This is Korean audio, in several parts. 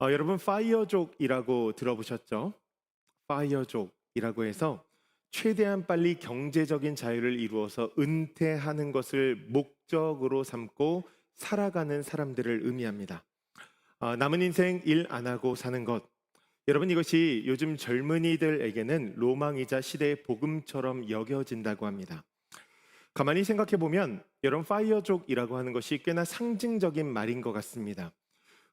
여러분 파이어족이라고 들어보셨죠? 파이어족이라고 해서 최대한 빨리 경제적인 자유를 이루어서 은퇴하는 것을 목적으로 삼고 살아가는 사람들을 의미합니다. 남은 인생 일 안 하고 사는 것. 여러분 이것이 요즘 젊은이들에게는 로망이자 시대의 복음처럼 여겨진다고 합니다. 가만히 생각해 보면 여러분 파이어족이라고 하는 것이 꽤나 상징적인 말인 것 같습니다.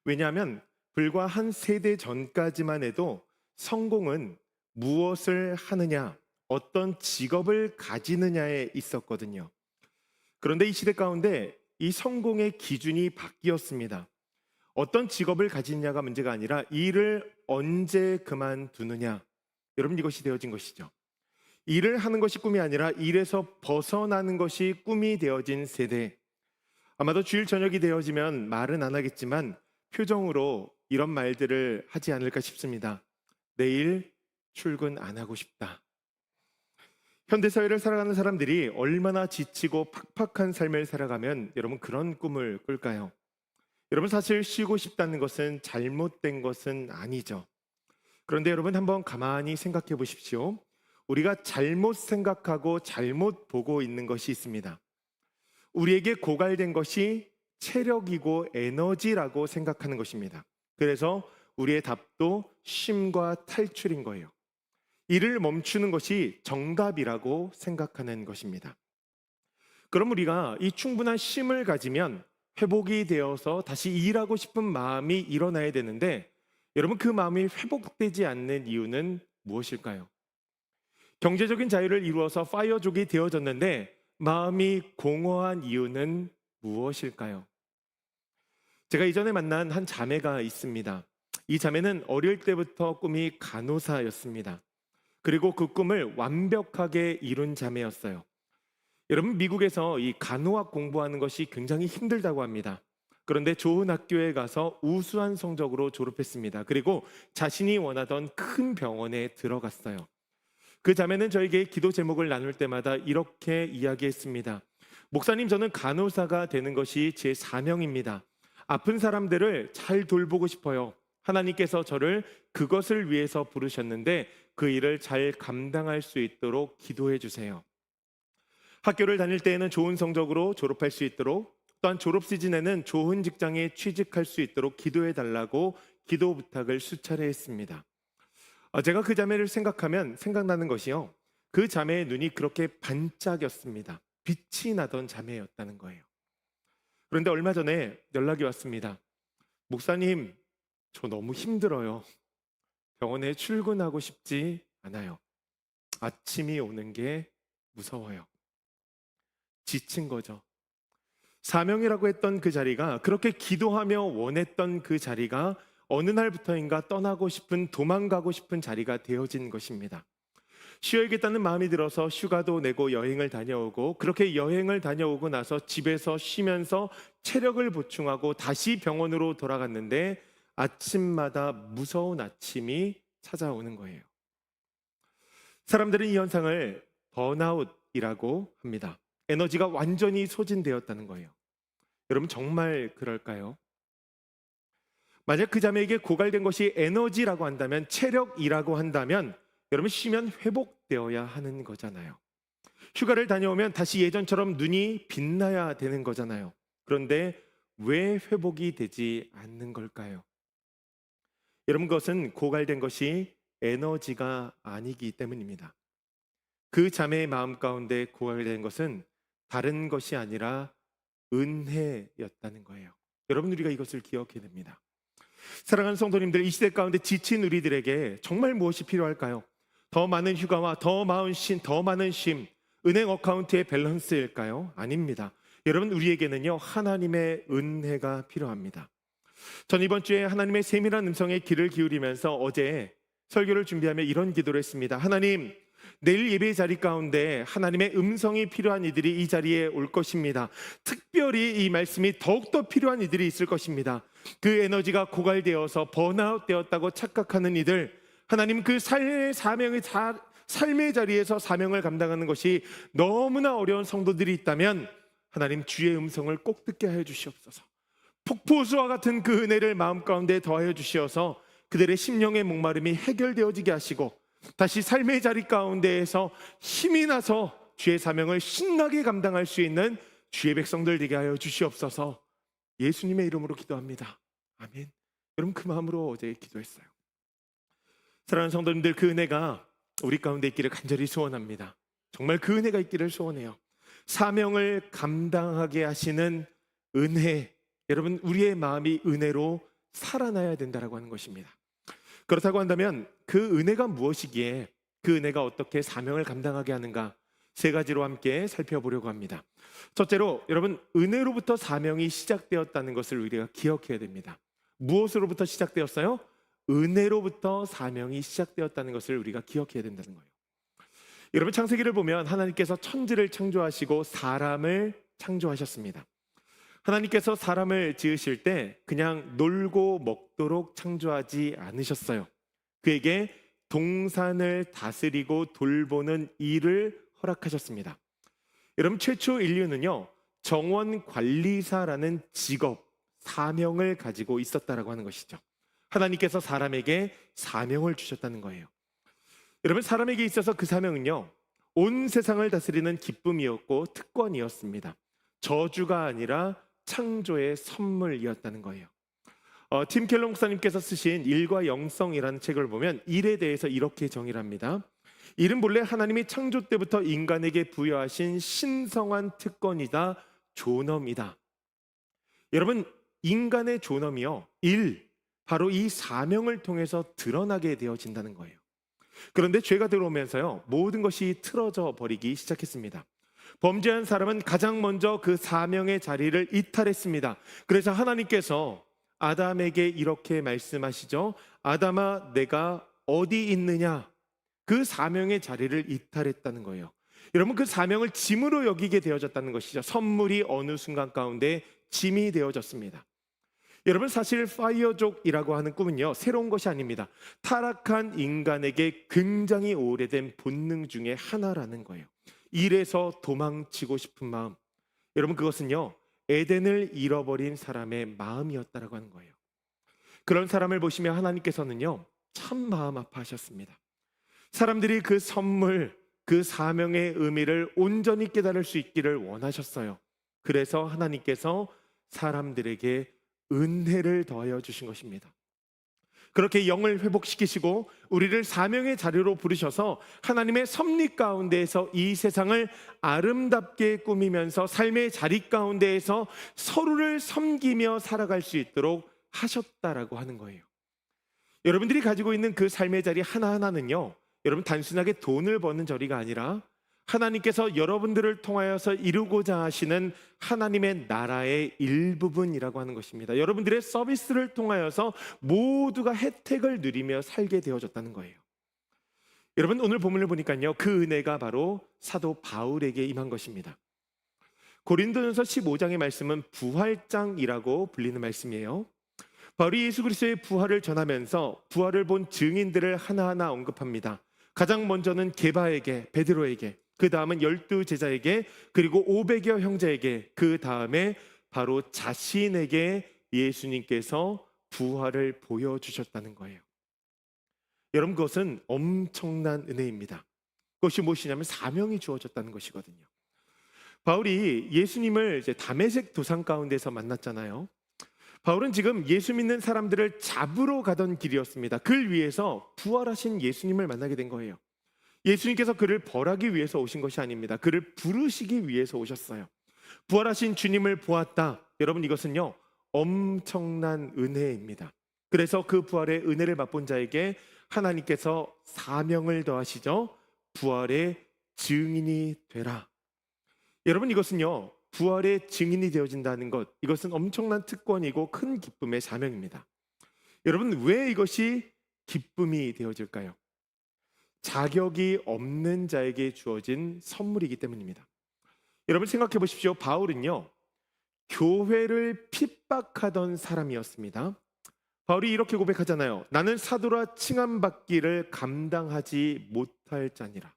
왜냐하면 불과 한 세대 전까지만 해도 성공은 무엇을 하느냐, 어떤 직업을 가지느냐에 있었거든요. 그런데 이 시대 가운데 이 성공의 기준이 바뀌었습니다. 어떤 직업을 가지느냐가 문제가 아니라 일을 언제 그만두느냐. 여러분 이것이 되어진 것이죠. 일을 하는 것이 꿈이 아니라 일에서 벗어나는 것이 꿈이 되어진 세대. 아마도 주일 저녁이 되어지면 말은 안 하겠지만 표정으로 이런 말들을 하지 않을까 싶습니다. 내일 출근 안 하고 싶다. 현대사회를 살아가는 사람들이 얼마나 지치고 팍팍한 삶을 살아가면 여러분 그런 꿈을 꿀까요? 여러분 사실 쉬고 싶다는 것은 잘못된 것은 아니죠. 그런데 여러분 한번 가만히 생각해 보십시오. 우리가 잘못 생각하고 잘못 보고 있는 것이 있습니다. 우리에게 고갈된 것이 체력이고 에너지라고 생각하는 것입니다. 그래서 우리의 답도 쉼과 탈출인 거예요. 일을 멈추는 것이 정답이라고 생각하는 것입니다. 그럼 우리가 이 충분한 쉼을 가지면 회복이 되어서 다시 일하고 싶은 마음이 일어나야 되는데 여러분 그 마음이 회복되지 않는 이유는 무엇일까요? 경제적인 자유를 이루어서 파이어족이 되어졌는데 마음이 공허한 이유는 무엇일까요? 제가 이전에 만난 한 자매가 있습니다. 이 자매는 어릴 때부터 꿈이 간호사였습니다. 그리고 그 꿈을 완벽하게 이룬 자매였어요. 여러분 미국에서 이 간호학 공부하는 것이 굉장히 힘들다고 합니다. 그런데 좋은 학교에 가서 우수한 성적으로 졸업했습니다. 그리고 자신이 원하던 큰 병원에 들어갔어요. 그 자매는 저에게 기도 제목을 나눌 때마다 이렇게 이야기했습니다. 목사님, 저는 간호사가 되는 것이 제 사명입니다. 아픈 사람들을 잘 돌보고 싶어요. 하나님께서 저를 그것을 위해서 부르셨는데 그 일을 잘 감당할 수 있도록 기도해 주세요. 학교를 다닐 때에는 좋은 성적으로 졸업할 수 있도록, 또한 졸업 시즌에는 좋은 직장에 취직할 수 있도록 기도해 달라고 기도 부탁을 수차례 했습니다. 제가 그 자매를 생각하면 생각나는 것이요, 그 자매의 눈이 그렇게 반짝였습니다. 빛이 나던 자매였다는 거예요. 그런데 얼마 전에 연락이 왔습니다. 목사님, 저 너무 힘들어요. 병원에 출근하고 싶지 않아요. 아침이 오는 게 무서워요. 지친 거죠. 사명이라고 했던 그 자리가, 그렇게 기도하며 원했던 그 자리가 어느 날부터인가 떠나고 싶은, 도망가고 싶은 자리가 되어진 것입니다. 쉬어야겠다는 마음이 들어서 휴가도 내고 여행을 다녀오고, 그렇게 여행을 다녀오고 나서 집에서 쉬면서 체력을 보충하고 다시 병원으로 돌아갔는데 아침마다 무서운 아침이 찾아오는 거예요. 사람들은 이 현상을 번아웃이라고 합니다. 에너지가 완전히 소진되었다는 거예요. 여러분 정말 그럴까요? 만약 그 자매에게 고갈된 것이 에너지라고 한다면, 체력이라고 한다면 여러분 쉬면 회복되어야 하는 거잖아요. 휴가를 다녀오면 다시 예전처럼 눈이 빛나야 되는 거잖아요. 그런데 왜 회복이 되지 않는 걸까요? 여러분 그것은 고갈된 것이 에너지가 아니기 때문입니다. 그 자매의 마음 가운데 고갈된 것은 다른 것이 아니라 은혜였다는 거예요. 여러분 우리가 이것을 기억해야 됩니다. 사랑하는 성도님들, 이 시대 가운데 지친 우리들에게 정말 무엇이 필요할까요? 더 많은 휴가와 더 많은 쉼, 은행 어카운트의 밸런스일까요? 아닙니다. 여러분 우리에게는요 하나님의 은혜가 필요합니다. 전 이번 주에 하나님의 세밀한 음성에 귀를 기울이면서 어제 설교를 준비하며 이런 기도를 했습니다. 하나님, 내일 예배 자리 가운데 하나님의 음성이 필요한 이들이 이 자리에 올 것입니다. 특별히 이 말씀이 더욱더 필요한 이들이 있을 것입니다. 그 에너지가 고갈되어서 번아웃 되었다고 착각하는 이들, 하나님 그 삶의 자리에서 사명을 감당하는 것이 너무나 어려운 성도들이 있다면 하나님 주의 음성을 꼭 듣게 하여 주시옵소서. 폭포수와 같은 그 은혜를 마음 가운데 더하여 주시어서 그들의 심령의 목마름이 해결되어지게 하시고 다시 삶의 자리 가운데에서 힘이 나서 주의 사명을 신나게 감당할 수 있는 주의 백성들 되게 하여 주시옵소서. 예수님의 이름으로 기도합니다. 아멘. 여러분, 그 마음으로 어제 기도했어요. 사랑하는 성도님들, 그 은혜가 우리 가운데 있기를 간절히 소원합니다. 정말 그 은혜가 있기를 소원해요. 사명을 감당하게 하시는 은혜, 여러분, 우리의 마음이 은혜로 살아나야 된다라고 하는 것입니다. 그렇다고 한다면 그 은혜가 무엇이기에 그 은혜가 어떻게 사명을 감당하게 하는가, 세 가지로 함께 살펴보려고 합니다. 첫째로, 여러분, 은혜로부터 사명이 시작되었다는 것을 우리가 기억해야 됩니다. 무엇으로부터 시작되었어요? 은혜로부터 사명이 시작되었다는 것을 우리가 기억해야 된다는 거예요. 여러분, 창세기를 보면 하나님께서 천지를 창조하시고 사람을 창조하셨습니다. 하나님께서 사람을 지으실 때 그냥 놀고 먹도록 창조하지 않으셨어요. 그에게 동산을 다스리고 돌보는 일을 허락하셨습니다. 여러분, 최초 인류는요, 정원 관리사라는 직업, 사명을 가지고 있었다라고 하는 것이죠. 하나님께서 사람에게 사명을 주셨다는 거예요. 여러분, 사람에게 있어서 그 사명은요, 온 세상을 다스리는 기쁨이었고 특권이었습니다. 저주가 아니라 창조의 선물이었다는 거예요. 팀 켈러 목사님께서 쓰신 일과 영성이라는 책을 보면 일에 대해서 이렇게 정의를 합니다. 일은 본래 하나님이 창조 때부터 인간에게 부여하신 신성한 특권이다, 존엄이다. 여러분, 인간의 존엄이요, 일, 바로 이 사명을 통해서 드러나게 되어진다는 거예요. 그런데 죄가 들어오면서요, 모든 것이 틀어져 버리기 시작했습니다. 범죄한 사람은 가장 먼저 그 사명의 자리를 이탈했습니다. 그래서 하나님께서 아담에게 이렇게 말씀하시죠. 아담아, 내가 어디 있느냐? 그 사명의 자리를 이탈했다는 거예요. 여러분, 그 사명을 짐으로 여기게 되어졌다는 것이죠. 선물이 어느 순간 가운데 짐이 되어졌습니다. 여러분, 사실 파이어족이라고 하는 꿈은요, 새로운 것이 아닙니다. 타락한 인간에게 굉장히 오래된 본능 중에 하나라는 거예요. 일에서 도망치고 싶은 마음, 여러분, 그것은요, 에덴을 잃어버린 사람의 마음이었다라고 하는 거예요. 그런 사람을 보시며 하나님께서는요, 참 마음 아파하셨습니다. 사람들이 그 선물, 그 사명의 의미를 온전히 깨달을 수 있기를 원하셨어요. 그래서 하나님께서 사람들에게 은혜를 더하여 주신 것입니다. 그렇게 영을 회복시키시고 우리를 사명의 자리로 부르셔서 하나님의 섭리 가운데에서 이 세상을 아름답게 꾸미면서 삶의 자리 가운데에서 서로를 섬기며 살아갈 수 있도록 하셨다라고 하는 거예요. 여러분들이 가지고 있는 그 삶의 자리 하나하나는요, 여러분, 단순하게 돈을 버는 자리가 아니라 하나님께서 여러분들을 통하여서 이루고자 하시는 하나님의 나라의 일부분이라고 하는 것입니다. 여러분들의 서비스를 통하여서 모두가 혜택을 누리며 살게 되어졌다는 거예요. 여러분, 오늘 본문을 보니까요, 그 은혜가 바로 사도 바울에게 임한 것입니다. 고린도전서 15장의 말씀은 부활장이라고 불리는 말씀이에요. 바울이 예수 그리스도의 부활을 전하면서 부활을 본 증인들을 하나하나 언급합니다. 가장 먼저는 게바에게, 베드로에게, 그 다음은 12 제자에게, 그리고 500여 형제에게, 그 다음에 바로 자신에게 예수님께서 부활을 보여주셨다는 거예요. 여러분, 그것은 엄청난 은혜입니다. 그것이 무엇이냐면 사명이 주어졌다는 것이거든요. 바울이 예수님을 이제 다메섹 도상 가운데서 만났잖아요. 바울은 지금 예수 믿는 사람들을 잡으러 가던 길이었습니다. 그를 위해서 부활하신 예수님을 만나게 된 거예요. 예수님께서 그를 벌하기 위해서 오신 것이 아닙니다. 그를 부르시기 위해서 오셨어요. 부활하신 주님을 보았다. 여러분, 이것은요, 엄청난 은혜입니다. 그래서 그 부활의 은혜를 맛본 자에게 하나님께서 사명을 더하시죠. 부활의 증인이 되라. 여러분, 이것은요, 부활의 증인이 되어진다는 것, 이것은 엄청난 특권이고 큰 기쁨의 사명입니다. 여러분, 왜 이것이 기쁨이 되어질까요? 자격이 없는 자에게 주어진 선물이기 때문입니다. 여러분, 생각해 보십시오. 바울은요, 교회를 핍박하던 사람이었습니다. 바울이 이렇게 고백하잖아요. 나는 사도라 칭함받기를 감당하지 못할 자니라.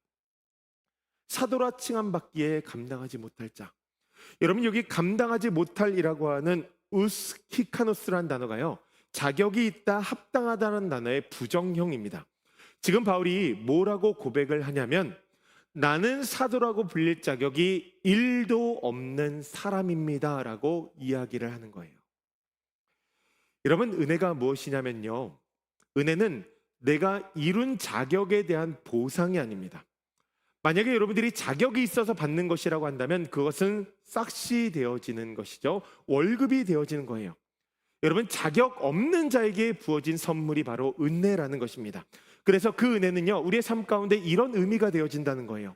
사도라 칭함받기에 감당하지 못할 자. 여러분, 여기 감당하지 못할이라고 하는 우스키카노스라는 단어가요, 자격이 있다, 합당하다는 단어의 부정형입니다. 지금 바울이 뭐라고 고백을 하냐면, 나는 사도라고 불릴 자격이 1도 없는 사람입니다 라고 이야기를 하는 거예요. 여러분, 은혜가 무엇이냐면요, 은혜는 내가 이룬 자격에 대한 보상이 아닙니다. 만약에 여러분들이 자격이 있어서 받는 것이라고 한다면 그것은 싹시 되어지는 것이죠. 월급이 되어지는 거예요. 여러분, 자격 없는 자에게 부어진 선물이 바로 은혜라는 것입니다. 그래서 그 은혜는요, 우리의 삶 가운데 이런 의미가 되어진다는 거예요.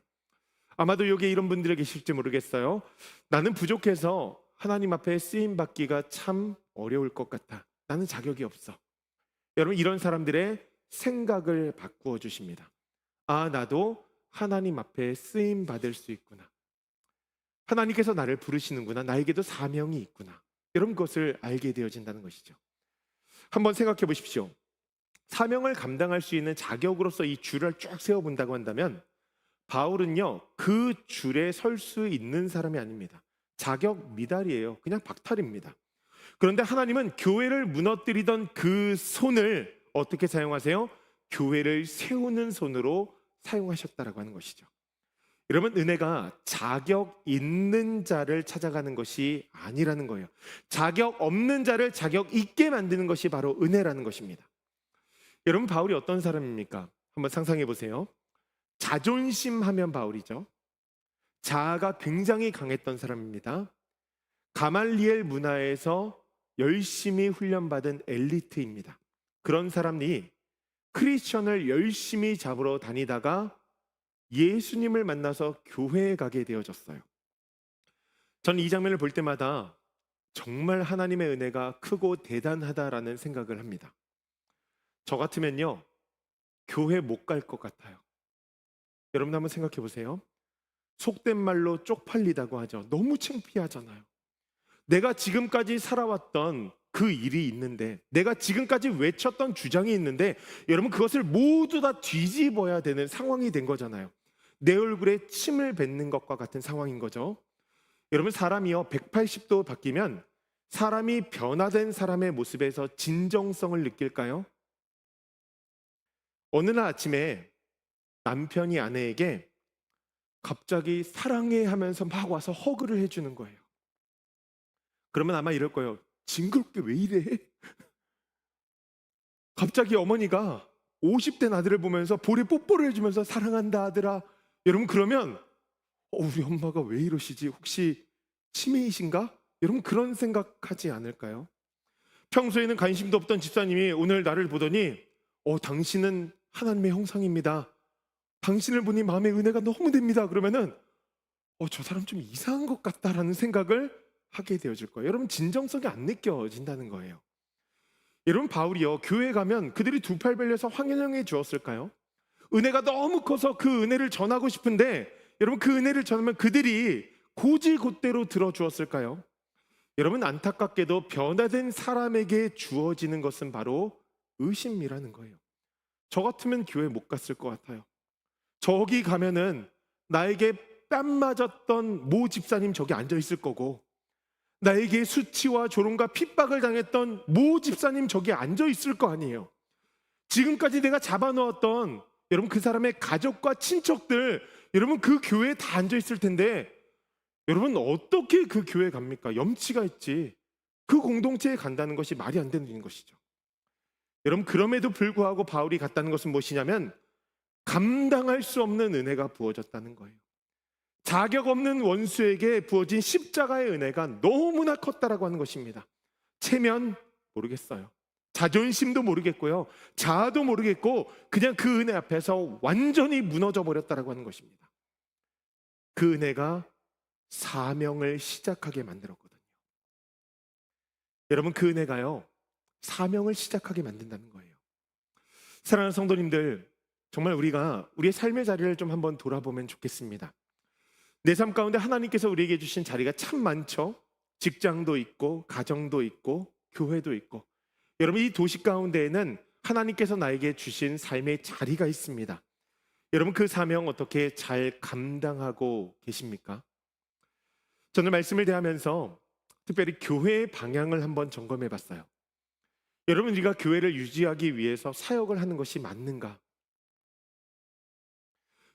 아마도 여기에 이런 분들이 계실지 모르겠어요. 나는 부족해서 하나님 앞에 쓰임 받기가 참 어려울 것 같아. 나는 자격이 없어. 여러분, 이런 사람들의 생각을 바꾸어 주십니다. 아, 나도 하나님 앞에 쓰임 받을 수 있구나. 하나님께서 나를 부르시는구나. 나에게도 사명이 있구나. 이런 것을 알게 되어진다는 것이죠. 한번 생각해 보십시오. 사명을 감당할 수 있는 자격으로서 이 줄을 쭉 세워본다고 한다면 바울은요, 그 줄에 설 수 있는 사람이 아닙니다. 자격 미달이에요. 그냥 박탈입니다. 그런데 하나님은 교회를 무너뜨리던 그 손을 어떻게 사용하세요? 교회를 세우는 손으로 사용하셨다라고 하는 것이죠. 여러분, 은혜가 자격 있는 자를 찾아가는 것이 아니라는 거예요. 자격 없는 자를 자격 있게 만드는 것이 바로 은혜라는 것입니다. 여러분, 바울이 어떤 사람입니까? 한번 상상해 보세요. 자존심하면 바울이죠. 자아가 굉장히 강했던 사람입니다. 가말리엘 문화에서 열심히 훈련받은 엘리트입니다. 그런 사람이 크리스천을 열심히 잡으러 다니다가 예수님을 만나서 교회에 가게 되어졌어요. 전 이 장면을 볼 때마다 정말 하나님의 은혜가 크고 대단하다라는 생각을 합니다. 저 같으면요, 교회 못 갈 것 같아요. 여러분, 한번 생각해 보세요. 속된 말로 쪽팔리다고 하죠. 너무 창피하잖아요. 내가 지금까지 살아왔던 그 일이 있는데, 내가 지금까지 외쳤던 주장이 있는데, 여러분, 그것을 모두 다 뒤집어야 되는 상황이 된 거잖아요. 내 얼굴에 침을 뱉는 것과 같은 상황인 거죠. 여러분, 사람이요 180도 바뀌면 사람이 변화된 사람의 모습에서 진정성을 느낄까요? 어느 날 아침에 남편이 아내에게 갑자기 사랑해 하면서 막 와서 허그를 해주는 거예요. 그러면 아마 이럴 거예요. 징그럽게 왜 이래? 갑자기 어머니가 50대 아들을 보면서 볼에 뽀뽀를 해주면서 사랑한다 아들아. 여러분, 그러면 우리 엄마가 왜 이러시지? 혹시 치매이신가? 여러분, 그런 생각하지 않을까요? 평소에는 관심도 없던 집사님이 오늘 나를 보더니 당신은 하나님의 형상입니다. 당신을 보니 마음의 은혜가 너무 됩니다. 그러면은 저 사람 좀 이상한 것 같다라는 생각을 하게 되어질 거예요. 여러분, 진정성이 안 느껴진다는 거예요. 여러분, 바울이요 교회에 가면 그들이 두 팔 벌려서 환영해 주었을까요? 은혜가 너무 커서 그 은혜를 전하고 싶은데, 여러분, 그 은혜를 전하면 그들이 고지곧대로 들어주었을까요? 여러분, 안타깝게도 변화된 사람에게 주어지는 것은 바로 의심이라는 거예요. 저 같으면 교회 못 갔을 것 같아요. 저기 가면은 나에게 뺨 맞았던 모 집사님 저기 앉아 있을 거고, 나에게 수치와 조롱과 핍박을 당했던 모 집사님 저기 앉아 있을 거 아니에요. 지금까지 내가 잡아놓았던 여러분 그 사람의 가족과 친척들, 여러분 그 교회에 다 앉아 있을 텐데, 여러분 어떻게 그 교회에 갑니까? 염치가 있지. 그 공동체에 간다는 것이 말이 안 되는 것이죠. 여러분, 그럼에도 불구하고 바울이 갔다는 것은 무엇이냐면 감당할 수 없는 은혜가 부어졌다는 거예요. 자격 없는 원수에게 부어진 십자가의 은혜가 너무나 컸다라고 하는 것입니다. 체면 모르겠어요. 자존심도 모르겠고요. 자아도 모르겠고 그냥 그 은혜 앞에서 완전히 무너져 버렸다라고 하는 것입니다. 그 은혜가 사명을 시작하게 만들었거든요. 여러분, 그 은혜가요 사명을 시작하게 만든다는 거예요. 사랑하는 성도님들, 정말 우리가 우리의 삶의 자리를 좀 한번 돌아보면 좋겠습니다. 내 삶 가운데 하나님께서 우리에게 주신 자리가 참 많죠. 직장도 있고 가정도 있고 교회도 있고, 여러분 이 도시 가운데에는 하나님께서 나에게 주신 삶의 자리가 있습니다. 여러분, 그 사명 어떻게 잘 감당하고 계십니까? 저는 말씀을 대하면서 특별히 교회의 방향을 한번 점검해 봤어요. 여러분, 우리가 교회를 유지하기 위해서 사역을 하는 것이 맞는가?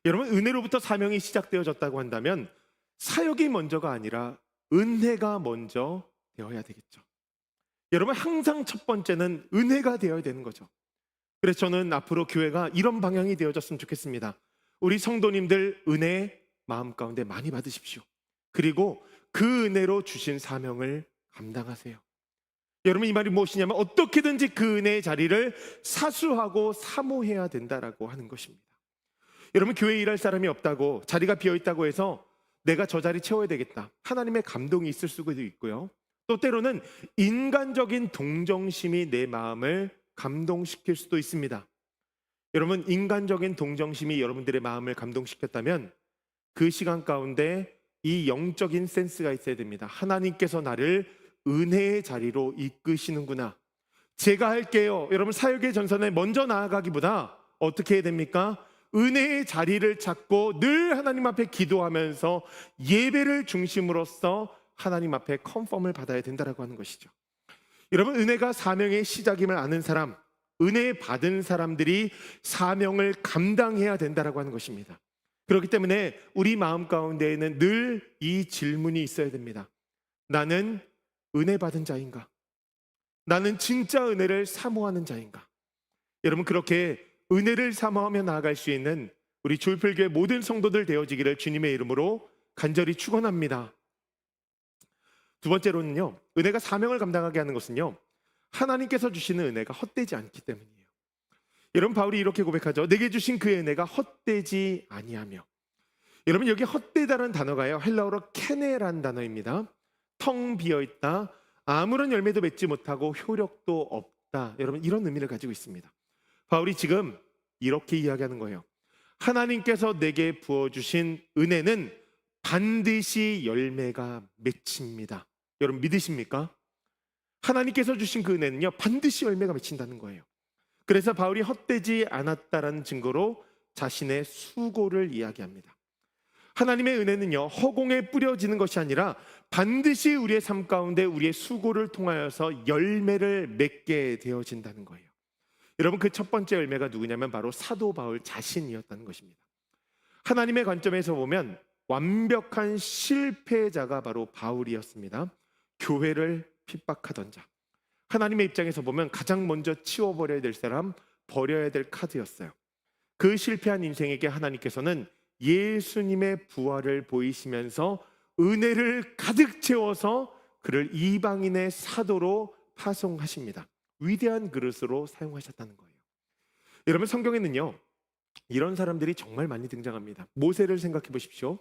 여러분, 은혜로부터 사명이 시작되어졌다고 한다면 사역이 먼저가 아니라 은혜가 먼저 되어야 되겠죠. 여러분, 항상 첫 번째는 은혜가 되어야 되는 거죠. 그래서 저는 앞으로 교회가 이런 방향이 되어졌으면 좋겠습니다. 우리 성도님들 은혜 마음 가운데 많이 받으십시오. 그리고 그 은혜로 주신 사명을 감당하세요. 여러분, 이 말이 무엇이냐면 어떻게든지 그 은혜의 자리를 사수하고 사모해야 된다라고 하는 것입니다. 여러분, 교회에 일할 사람이 없다고, 자리가 비어있다고 해서 내가 저 자리 채워야 되겠다, 하나님의 감동이 있을 수도 있고요, 또 때로는 인간적인 동정심이 내 마음을 감동시킬 수도 있습니다. 여러분, 인간적인 동정심이 여러분들의 마음을 감동시켰다면 그 시간 가운데 이 영적인 센스가 있어야 됩니다. 하나님께서 나를 은혜의 자리로 이끄시는구나, 제가 할게요. 여러분, 사역의 전선에 먼저 나아가기보다 어떻게 해야 됩니까? 은혜의 자리를 찾고 늘 하나님 앞에 기도하면서 예배를 중심으로써 하나님 앞에 컨펌을 받아야 된다라고 하는 것이죠. 여러분, 은혜가 사명의 시작임을 아는 사람, 은혜 받은 사람들이 사명을 감당해야 된다라고 하는 것입니다. 그렇기 때문에 우리 마음 가운데에는 늘 이 질문이 있어야 됩니다. 나는 은혜 받은 자인가? 나는 진짜 은혜를 사모하는 자인가? 여러분, 그렇게 은혜를 사모하며 나아갈 수 있는 우리 조이풀교회 모든 성도들 되어지기를 주님의 이름으로 간절히 축원합니다. 두 번째로는요, 은혜가 사명을 감당하게 하는 것은요, 하나님께서 주시는 은혜가 헛되지 않기 때문이에요. 여러분, 바울이 이렇게 고백하죠. 내게 주신 그의 은혜가 헛되지 아니하며. 여러분, 여기 헛되다라는 단어가요, 헬라어로 케네라는 단어입니다. 텅 비어있다, 아무런 열매도 맺지 못하고 효력도 없다, 여러분, 이런 의미를 가지고 있습니다. 바울이 지금 이렇게 이야기하는 거예요. 하나님께서 내게 부어주신 은혜는 반드시 열매가 맺힙니다. 여러분, 믿으십니까? 하나님께서 주신 그 은혜는요, 반드시 열매가 맺힌다는 거예요. 그래서 바울이 헛되지 않았다라는 증거로 자신의 수고를 이야기합니다. 하나님의 은혜는요, 허공에 뿌려지는 것이 아니라 반드시 우리의 삶 가운데 우리의 수고를 통하여서 열매를 맺게 되어진다는 거예요. 여러분, 그 첫 번째 열매가 누구냐면 바로 사도 바울 자신이었다는 것입니다. 하나님의 관점에서 보면 완벽한 실패자가 바로 바울이었습니다. 교회를 핍박하던 자, 하나님의 입장에서 보면 가장 먼저 치워버려야 될 사람, 버려야 될 카드였어요. 그 실패한 인생에게 하나님께서는 예수님의 부활을 보이시면서 은혜를 가득 채워서 그를 이방인의 사도로 파송하십니다. 위대한 그릇으로 사용하셨다는 거예요. 여러분, 성경에는요, 이런 사람들이 정말 많이 등장합니다. 모세를 생각해 보십시오.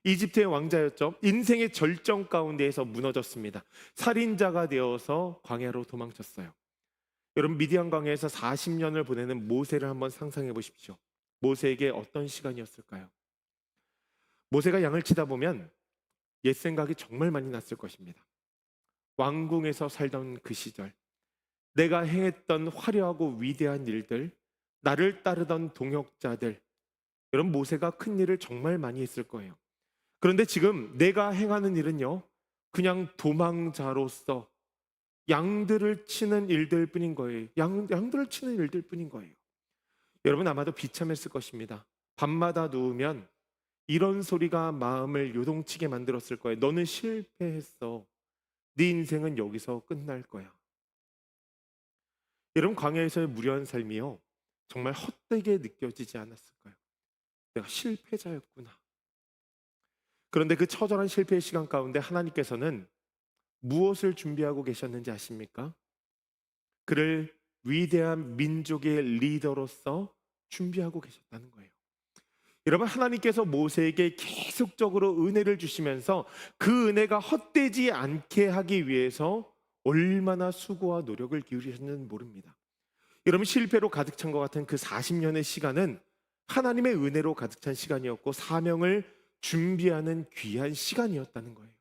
이집트의 왕자였죠. 인생의 절정 가운데에서 무너졌습니다. 살인자가 되어서 광야로 도망쳤어요. 여러분, 미디안 광야에서 40년을 보내는 모세를 한번 상상해 보십시오. 모세에게 어떤 시간이었을까요? 모세가 양을 치다 보면 옛 생각이 정말 많이 났을 것입니다. 왕궁에서 살던 그 시절, 내가 행했던 화려하고 위대한 일들, 나를 따르던 동역자들, 여러분, 모세가 큰 일을 정말 많이 했을 거예요. 그런데 지금 내가 행하는 일은요, 그냥 도망자로서 양들을 치는 일들 뿐인 거예요. 양들을 치는 일들 뿐인 거예요. 여러분, 아마도 비참했을 것입니다. 밤마다 누우면 이런 소리가 마음을 요동치게 만들었을 거예요. 너는 실패했어. 네 인생은 여기서 끝날 거야. 여러분, 광야에서의 무료한 삶이요, 정말 헛되게 느껴지지 않았을까요? 내가 실패자였구나. 그런데 그 처절한 실패의 시간 가운데 하나님께서는 무엇을 준비하고 계셨는지 아십니까? 그를 위대한 민족의 리더로서 준비하고 계셨다는 거예요. 여러분, 하나님께서 모세에게 계속적으로 은혜를 주시면서 그 은혜가 헛되지 않게 하기 위해서 얼마나 수고와 노력을 기울이셨는지 모릅니다. 여러분, 실패로 가득 찬 것 같은 그 40년의 시간은 하나님의 은혜로 가득 찬 시간이었고 사명을 준비하는 귀한 시간이었다는 거예요.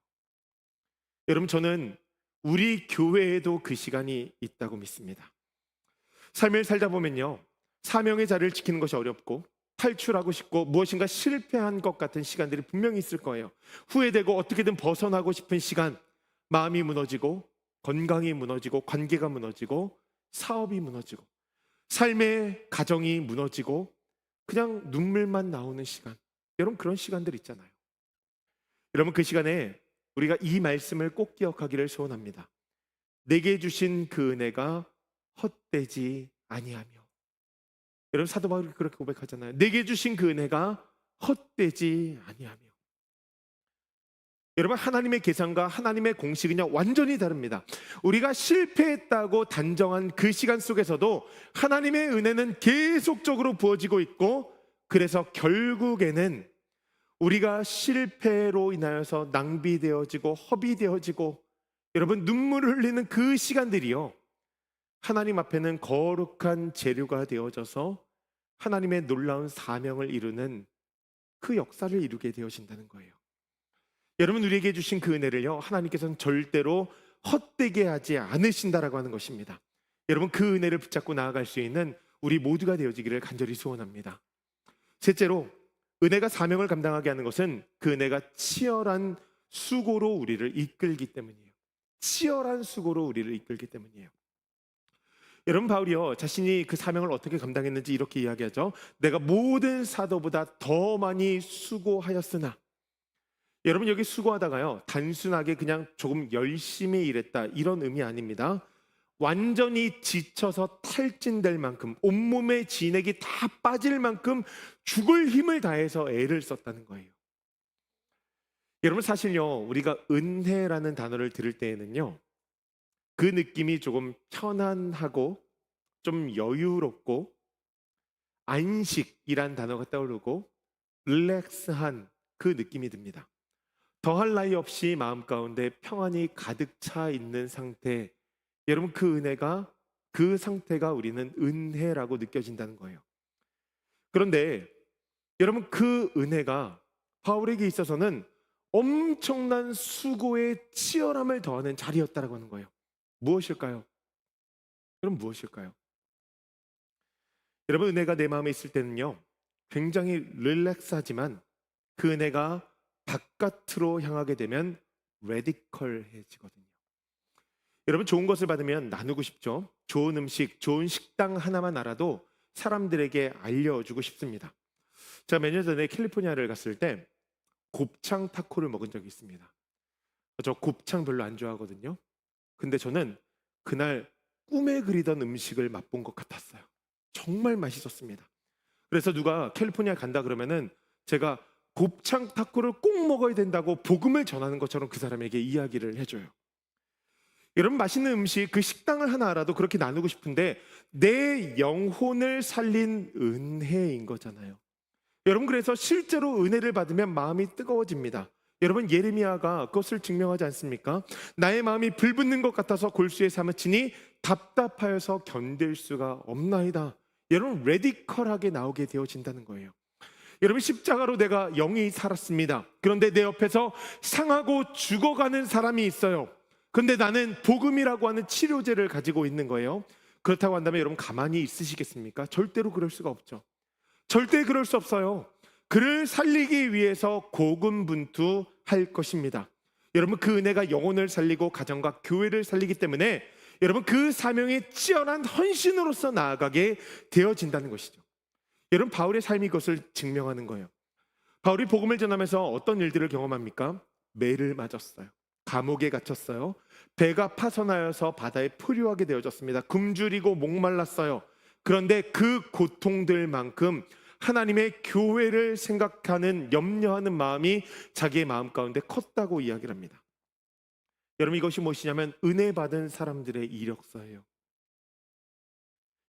여러분, 저는 우리 교회에도 그 시간이 있다고 믿습니다. 삶을 살다 보면요, 사명의 자리를 지키는 것이 어렵고 탈출하고 싶고 무엇인가 실패한 것 같은 시간들이 분명히 있을 거예요. 후회되고 어떻게든 벗어나고 싶은 시간, 마음이 무너지고 건강이 무너지고 관계가 무너지고 사업이 무너지고 삶의 가정이 무너지고 그냥 눈물만 나오는 시간, 여러분 그런 시간들 있잖아요. 여러분 그 시간에 우리가 이 말씀을 꼭 기억하기를 소원합니다. 내게 주신 그 은혜가 헛되지 아니하며. 여러분 사도 바울이 그렇게 고백하잖아요. 내게 주신 그 은혜가 헛되지 아니하며. 여러분 하나님의 계산과 하나님의 공식은요 완전히 다릅니다. 우리가 실패했다고 단정한 그 시간 속에서도 하나님의 은혜는 계속적으로 부어지고 있고, 그래서 결국에는 우리가 실패로 인하여서 낭비되어지고 허비되어지고 여러분 눈물을 흘리는 그 시간들이요, 하나님 앞에는 거룩한 재료가 되어져서 하나님의 놀라운 사명을 이루는 그 역사를 이루게 되어진다는 거예요. 여러분 우리에게 주신 그 은혜를요 하나님께서는 절대로 헛되게 하지 않으신다라고 하는 것입니다. 여러분 그 은혜를 붙잡고 나아갈 수 있는 우리 모두가 되어지기를 간절히 소원합니다. 셋째로, 은혜가 사명을 감당하게 하는 것은 그 은혜가 치열한 수고로 우리를 이끌기 때문이에요. 치열한 수고로 우리를 이끌기 때문이에요. 여러분 바울이요 자신이 그 사명을 어떻게 감당했는지 이렇게 이야기하죠. 내가 모든 사도보다 더 많이 수고하였으나. 여러분 여기 수고하다가요 단순하게 그냥 조금 열심히 일했다 이런 의미 아닙니다. 완전히 지쳐서 탈진될 만큼 온몸의 진액이 다 빠질 만큼 죽을 힘을 다해서 애를 썼다는 거예요. 여러분 사실요 우리가 은혜라는 단어를 들을 때에는요 그 느낌이 조금 편안하고 좀 여유롭고 안식이란 단어가 떠오르고 릴렉스한 그 느낌이 듭니다. 더할 나위 없이 마음 가운데 평안이 가득 차 있는 상태, 여러분 그 은혜가, 그 상태가 우리는 은혜라고 느껴진다는 거예요. 그런데 여러분 그 은혜가 바울에게 있어서는 엄청난 수고의 치열함을 더하는 자리였다라고 하는 거예요. 무엇일까요? 그럼 무엇일까요? 여러분 은혜가 내 마음에 있을 때는요 굉장히 릴렉스하지만 그 은혜가 바깥으로 향하게 되면 레디컬해지거든요. 여러분 좋은 것을 받으면 나누고 싶죠. 좋은 음식, 좋은 식당 하나만 알아도 사람들에게 알려주고 싶습니다. 제가 몇 년 전에 캘리포니아를 갔을 때 곱창 타코를 먹은 적이 있습니다. 저 곱창 별로 안 좋아하거든요. 근데 저는 그날 꿈에 그리던 음식을 맛본 것 같았어요. 정말 맛있었습니다. 그래서 누가 캘리포니아 간다 그러면은 제가 곱창 타코를 꼭 먹어야 된다고 복음을 전하는 것처럼 그 사람에게 이야기를 해줘요. 여러분 맛있는 음식 그 식당을 하나 알아도 그렇게 나누고 싶은데 내 영혼을 살린 은혜인 거잖아요. 여러분 그래서 실제로 은혜를 받으면 마음이 뜨거워집니다. 여러분 예레미야가 그것을 증명하지 않습니까? 나의 마음이 불붙는 것 같아서 골수에 사무치니 답답하여서 견딜 수가 없나이다. 여러분 레디컬하게 나오게 되어진다는 거예요. 여러분 십자가로 내가 영이 살았습니다. 그런데 내 옆에서 상하고 죽어가는 사람이 있어요. 그런데 나는 복음이라고 하는 치료제를 가지고 있는 거예요. 그렇다고 한다면 여러분 가만히 있으시겠습니까? 절대로 그럴 수가 없죠. 절대 그럴 수 없어요. 그를 살리기 위해서 고군분투할 것입니다. 여러분 그 은혜가 영혼을 살리고 가정과 교회를 살리기 때문에 여러분 그 사명의 치열한 헌신으로서 나아가게 되어진다는 것이죠. 여러분 바울의 삶이 그것을 증명하는 거예요. 바울이 복음을 전하면서 어떤 일들을 경험합니까? 매를 맞았어요. 감옥에 갇혔어요. 배가 파손하여서 바다에 포류하게 되어졌습니다. 굶주리고 목말랐어요. 그런데 그 고통들만큼 하나님의 교회를 생각하는 염려하는 마음이 자기의 마음 가운데 컸다고 이야기를 합니다. 여러분 이것이 무엇이냐면 은혜 받은 사람들의 이력서예요.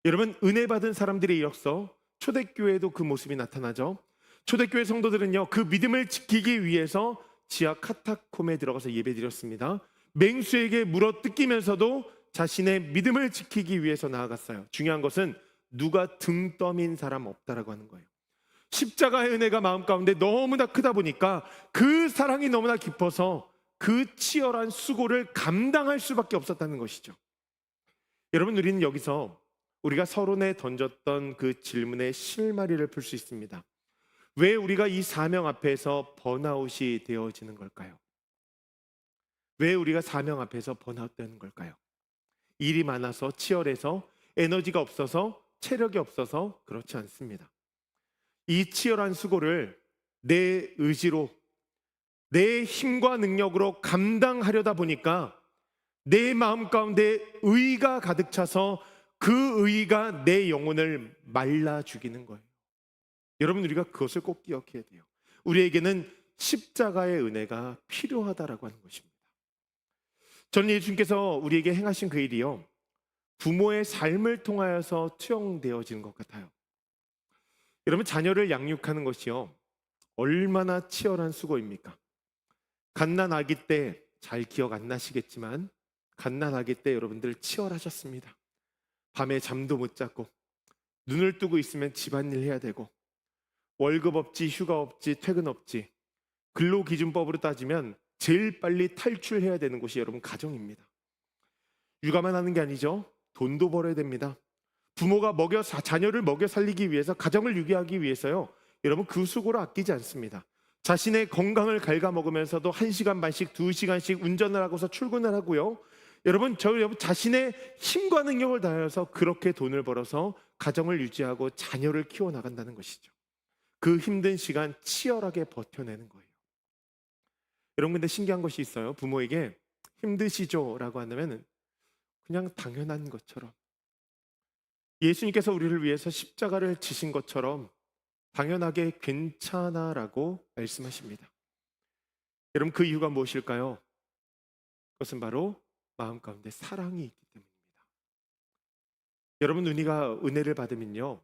여러분 은혜 받은 사람들의 이력서, 초대교회에도 그 모습이 나타나죠. 초대교회 성도들은요 그 믿음을 지키기 위해서 지하 카타콤에 들어가서 예배드렸습니다. 맹수에게 물어 뜯기면서도 자신의 믿음을 지키기 위해서 나아갔어요. 중요한 것은 누가 등 떠민 사람 없다라고 하는 거예요. 십자가의 은혜가 마음 가운데 너무나 크다 보니까 그 사랑이 너무나 깊어서 그 치열한 수고를 감당할 수밖에 없었다는 것이죠. 여러분 우리는 여기서 우리가 서론에 던졌던 그 질문의 실마리를 풀 수 있습니다. 왜 우리가 이 사명 앞에서 번아웃이 되어지는 걸까요? 왜 우리가 사명 앞에서 번아웃되는 걸까요? 일이 많아서, 치열해서, 에너지가 없어서, 체력이 없어서 그렇지 않습니다. 이 치열한 수고를 내 의지로, 내 힘과 능력으로 감당하려다 보니까 내 마음 가운데 의가 가득 차서 그 의가 내 영혼을 말라 죽이는 거예요. 여러분, 우리가 그것을 꼭 기억해야 돼요. 우리에게는 십자가의 은혜가 필요하다라고 하는 것입니다. 저는 예수님께서 우리에게 행하신 그 일이요, 부모의 삶을 통하여서 투영되어지는 것 같아요. 여러분, 자녀를 양육하는 것이요, 얼마나 치열한 수고입니까? 갓난아기 때 잘 기억 안 나시겠지만 갓난아기 때 여러분들 치열하셨습니다. 밤에 잠도 못 자고 눈을 뜨고 있으면 집안일 해야 되고, 월급 없지, 휴가 없지, 퇴근 없지. 근로기준법으로 따지면 제일 빨리 탈출해야 되는 곳이 여러분 가정입니다. 육아만 하는 게 아니죠. 돈도 벌어야 됩니다. 부모가 자녀를 먹여 살리기 위해서, 가정을 유지하기 위해서요, 여러분 그 수고를 아끼지 않습니다. 자신의 건강을 갉아먹으면서도 1시간 반씩, 2시간씩 운전을 하고서 출근을 하고요. 여러분 자신의 힘과 능력을 다해서 그렇게 돈을 벌어서 가정을 유지하고 자녀를 키워나간다는 것이죠. 그 힘든 시간 치열하게 버텨내는 거예요. 여러분, 근데 신기한 것이 있어요. 부모에게 힘드시죠? 라고 한다면 그냥 당연한 것처럼, 예수님께서 우리를 위해서 십자가를 지신 것처럼 당연하게 괜찮아 라고 말씀하십니다. 여러분, 그 이유가 무엇일까요? 그것은 바로 마음 가운데 사랑이 있기 때문입니다. 여러분, 우리가 은혜를 받으면요,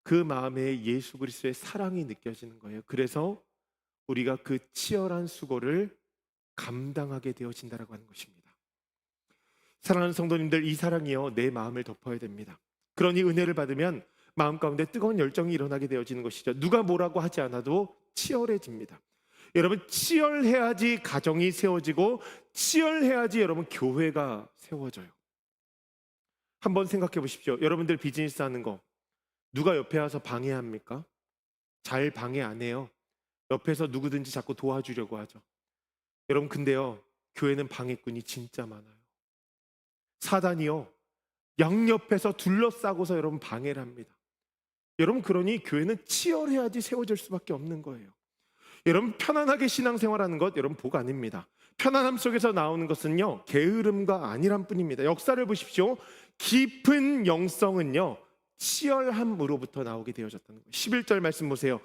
그 마음에 예수 그리스도의 사랑이 느껴지는 거예요. 그래서 우리가 그 치열한 수고를 감당하게 되어진다라고 하는 것입니다. 사랑하는 성도님들, 이 사랑이요, 내 마음을 덮어야 됩니다. 그러니 은혜를 받으면 마음 가운데 뜨거운 열정이 일어나게 되어지는 것이죠. 누가 뭐라고 하지 않아도 치열해집니다. 여러분, 치열해야지 가정이 세워지고, 치열해야지 여러분 교회가 세워져요. 한번 생각해 보십시오. 여러분들 비즈니스 하는 거 누가 옆에 와서 방해합니까? 잘 방해 안 해요. 옆에서 누구든지 자꾸 도와주려고 하죠. 여러분, 근데요, 교회는 방해꾼이 진짜 많아요. 사단이요, 양옆에서 둘러싸고서 여러분 방해를 합니다. 여러분, 그러니 교회는 치열해야지 세워질 수밖에 없는 거예요. 여러분, 편안하게 신앙생활하는 것 여러분 복 아닙니다. 편안함 속에서 나오는 것은요, 게으름과 안일함 뿐입니다. 역사를 보십시오. 깊은 영성은요, 치열함으로부터 나오게 되어졌다는 거예요. 11절 말씀 보세요.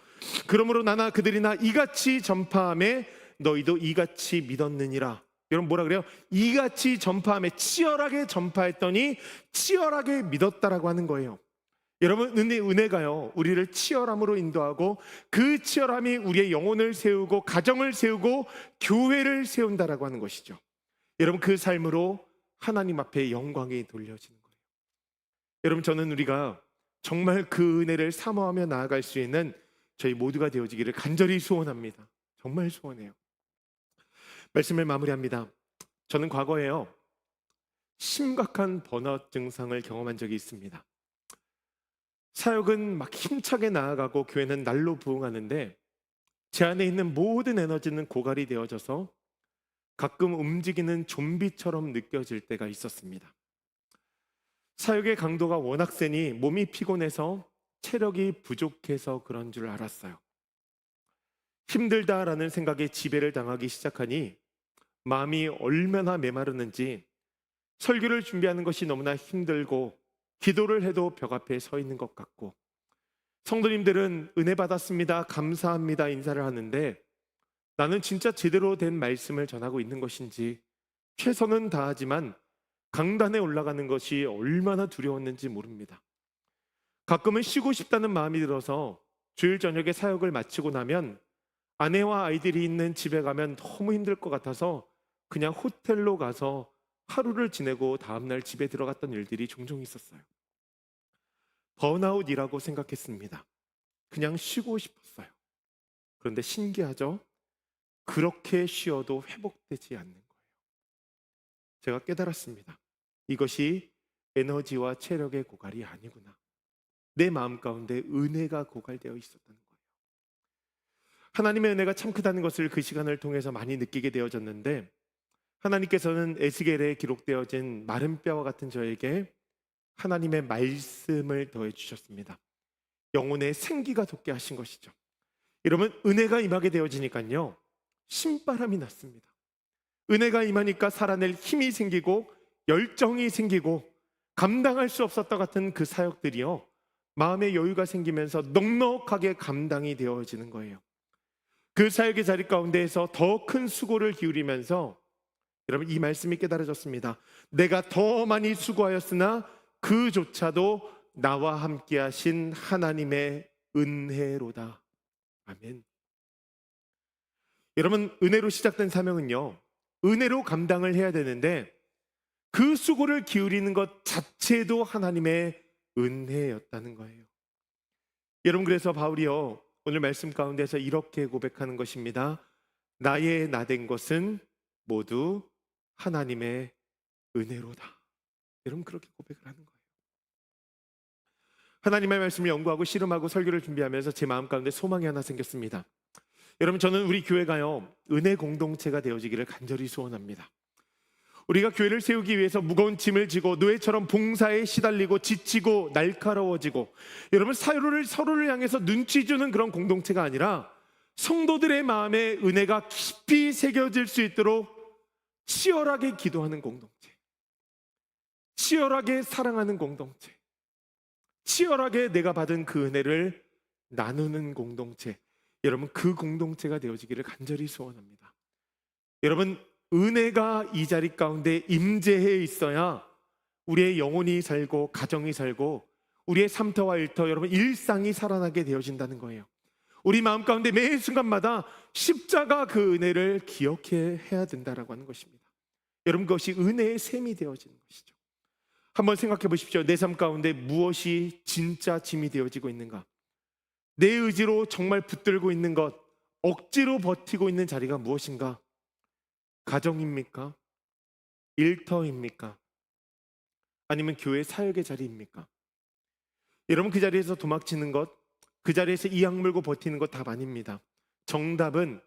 그러므로 나나 그들이나 이같이 전파함에 너희도 이같이 믿었느니라. 여러분, 뭐라 그래요? 이같이 전파함에, 치열하게 전파했더니 치열하게 믿었다라고 하는 거예요. 여러분, 은혜가요, 우리를 치열함으로 인도하고, 그 치열함이 우리의 영혼을 세우고 가정을 세우고 교회를 세운다라고 하는 것이죠. 여러분, 그 삶으로 하나님 앞에 영광이 돌려지는 거예요. 여러분, 저는 우리가 정말 그 은혜를 사모하며 나아갈 수 있는 저희 모두가 되어지기를 간절히 소원합니다. 정말 소원해요. 말씀을 마무리합니다. 저는 과거에요, 심각한 번아웃 증상을 경험한 적이 있습니다. 사역은 막 힘차게 나아가고 교회는 날로 부흥하는데 제 안에 있는 모든 에너지는 고갈이 되어져서 가끔 움직이는 좀비처럼 느껴질 때가 있었습니다. 사역의 강도가 워낙 세니 몸이 피곤해서 체력이 부족해서 그런 줄 알았어요. 힘들다라는 생각에 지배를 당하기 시작하니 마음이 얼마나 메마르는지, 설교를 준비하는 것이 너무나 힘들고 기도를 해도 벽 앞에 서 있는 것 같고, 성도님들은 은혜 받았습니다, 감사합니다 인사를 하는데 나는 진짜 제대로 된 말씀을 전하고 있는 것인지 최선은 다하지만 강단에 올라가는 것이 얼마나 두려웠는지 모릅니다. 가끔은 쉬고 싶다는 마음이 들어서 주일 저녁에 사역을 마치고 나면 아내와 아이들이 있는 집에 가면 너무 힘들 것 같아서 그냥 호텔로 가서 하루를 지내고 다음날 집에 들어갔던 일들이 종종 있었어요. 번아웃이라고 생각했습니다. 그냥 쉬고 싶었어요. 그런데 신기하죠? 그렇게 쉬어도 회복되지 않는 거예요. 제가 깨달았습니다. 이것이 에너지와 체력의 고갈이 아니구나. 내 마음 가운데 은혜가 고갈되어 있었다는 거예요. 하나님의 은혜가 참 크다는 것을 그 시간을 통해서 많이 느끼게 되어졌는데, 하나님께서는 에스겔에 기록되어진 마른 뼈와 같은 저에게 하나님의 말씀을 더해 주셨습니다. 영혼에 생기가 돋게 하신 것이죠. 여러분, 은혜가 임하게 되어지니까요, 신바람이 났습니다. 은혜가 임하니까 살아낼 힘이 생기고 열정이 생기고 감당할 수 없었던 같은 그 사역들이요, 마음의 여유가 생기면서 넉넉하게 감당이 되어지는 거예요. 그 사역의 자리 가운데에서 더 큰 수고를 기울이면서 여러분, 이 말씀이 깨달아졌습니다. 내가 더 많이 수고하였으나 그조차도 나와 함께 하신 하나님의 은혜로다. 아멘. 여러분, 은혜로 시작된 사명은요, 은혜로 감당을 해야 되는데 그 수고를 기울이는 것 자체도 하나님의 은혜였다는 거예요. 여러분, 그래서 바울이요, 오늘 말씀 가운데서 이렇게 고백하는 것입니다. 나의 나된 것은 모두 하나님의 은혜로다. 여러분, 그렇게 고백을 하는 거예요. 하나님의 말씀을 연구하고 씨름하고 설교를 준비하면서 제 마음 가운데 소망이 하나 생겼습니다. 여러분, 저는 우리 교회가요, 은혜 공동체가 되어지기를 간절히 소원합니다. 우리가 교회를 세우기 위해서 무거운 짐을 지고 노예처럼 봉사에 시달리고 지치고 날카로워지고, 여러분, 서로를 향해서 눈치 주는 그런 공동체가 아니라 성도들의 마음에 은혜가 깊이 새겨질 수 있도록 치열하게 기도하는 공동체, 치열하게 사랑하는 공동체, 치열하게 내가 받은 그 은혜를 나누는 공동체, 여러분, 그 공동체가 되어지기를 간절히 소원합니다. 여러분, 은혜가 이 자리 가운데 임재해 있어야 우리의 영혼이 살고 가정이 살고 우리의 삼터와 일터, 여러분, 일상이 살아나게 되어진다는 거예요. 우리 마음 가운데 매 순간마다 십자가 그 은혜를 기억해야 된다라고 하는 것입니다. 여러분, 그것이 은혜의 셈이 되어지는 것이죠. 한번 생각해 보십시오. 내 삶 가운데 무엇이 진짜 짐이 되어지고 있는가? 내 의지로 정말 붙들고 있는 것, 억지로 버티고 있는 자리가 무엇인가? 가정입니까? 일터입니까? 아니면 교회 사역의 자리입니까? 여러분, 그 자리에서 도망치는 것, 그 자리에서 이악 물고 버티는 것 답 아닙니다. 정답은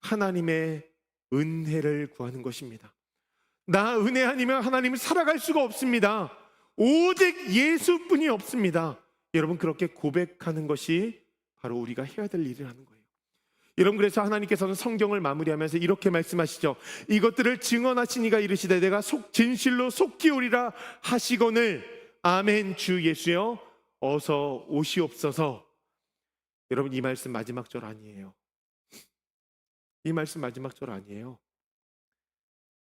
하나님의 은혜를 구하는 것입니다. 나 은혜 아니면 하나님을 살아갈 수가 없습니다. 오직 예수뿐이 없습니다. 여러분, 그렇게 고백하는 것이 바로 우리가 해야 될 일이라는 거예요. 여러분, 그래서 하나님께서는 성경을 마무리하면서 이렇게 말씀하시죠. 이것들을 증언하시니가 이르시되 내가 진실로 속히 오리라 하시거늘 아멘. 주 예수여 어서 오시옵소서. 여러분, 이 말씀 마지막 절 아니에요. 이 말씀 마지막 절 아니에요.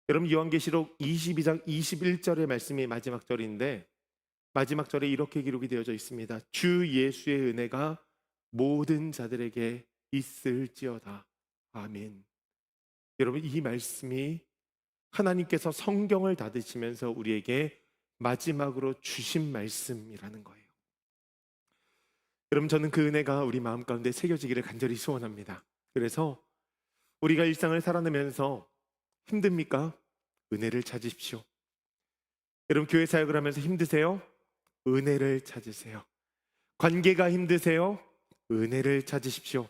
여러분, 요한계시록 22장 21절의 말씀이 마지막 절인데, 마지막 절에 이렇게 기록이 되어져 있습니다. 주 예수의 은혜가 모든 자들에게 있을지어다. 아멘. 여러분, 이 말씀이 하나님께서 성경을 닫으시면서 우리에게 마지막으로 주신 말씀이라는 거예요. 여러분, 저는 그 은혜가 우리 마음 가운데 새겨지기를 간절히 소원합니다. 그래서 우리가 일상을 살아내면서 힘듭니까? 은혜를 찾으십시오. 여러분, 교회 사역을 하면서 힘드세요? 은혜를 찾으세요. 관계가 힘드세요? 은혜를 찾으십시오.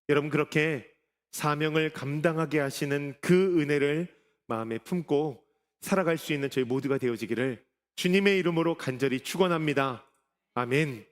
여러분, 그렇게 사명을 감당하게 하시는 그 은혜를 마음에 품고 살아갈 수 있는 저희 모두가 되어지기를 주님의 이름으로 간절히 축원합니다. 아멘.